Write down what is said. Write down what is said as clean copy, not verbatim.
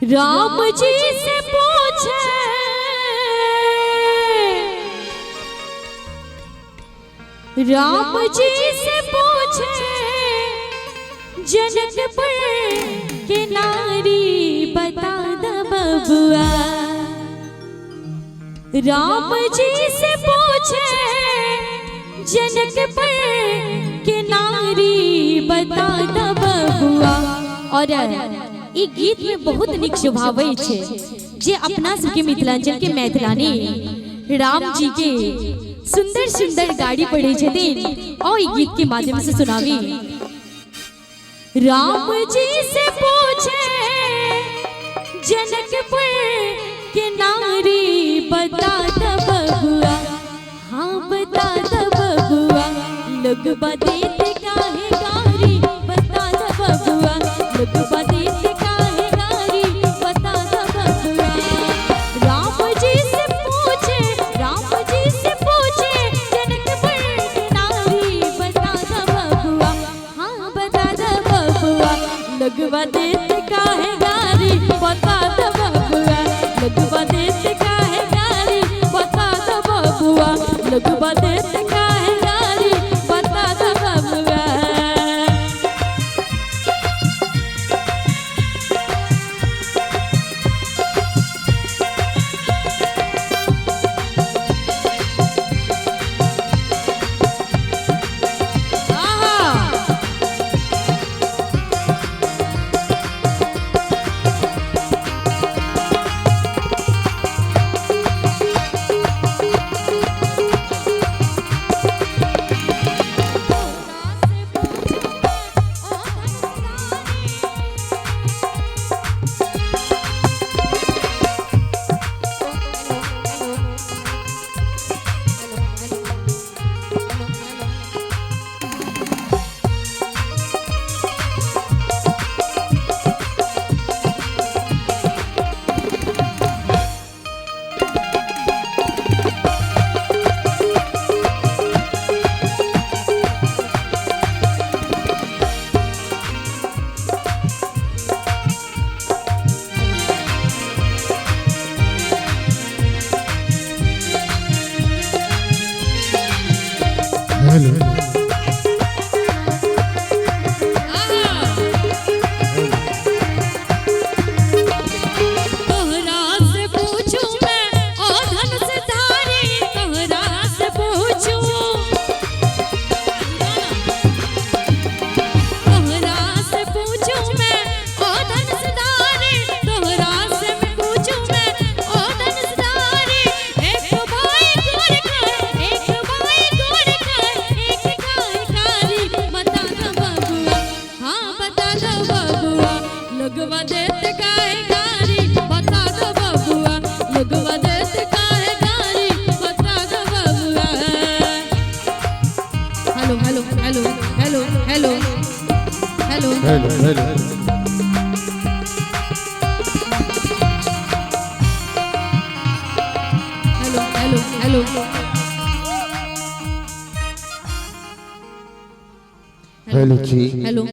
राम जी से पूछे राम जी से पूछे जनकपुर के नारी बता द बबुआ। राम जी से पूछे जनकपुर के नारी बता द बबुआ। और ई गीत में बहुत निक स्वभाव छे जे अपना सबके मिथिलांचल के मैथिलानी राम जी के सुंदर सुंदर गाड़ी पढ़े छथिन और ई गीत के माध्यम से सुनावी। राम जी से पूछे जनकपुर के नारी बता द बबुआ। हाँ बता द बबुआ लगवा देते काहे गारी बता द बबुआ। लगवा देते काहे गारी बता द बबुआ। राम जी से पूछे जनकपुर के नारी बता द बबुआ। हाँ बता द बबुआ लगवा देते काहे गारी बता द बबुआ। लगवा देते काहे गारी बता द बबुआ। लगवा देते काहे गारी बता द बबुआ। लगवा देते काहे गारी बता दो बबुआ। लगवा देते काहे गारी बता दो बबुआ। Hello hello hello hello hello hello hello hello hello hello hello जी हेलो।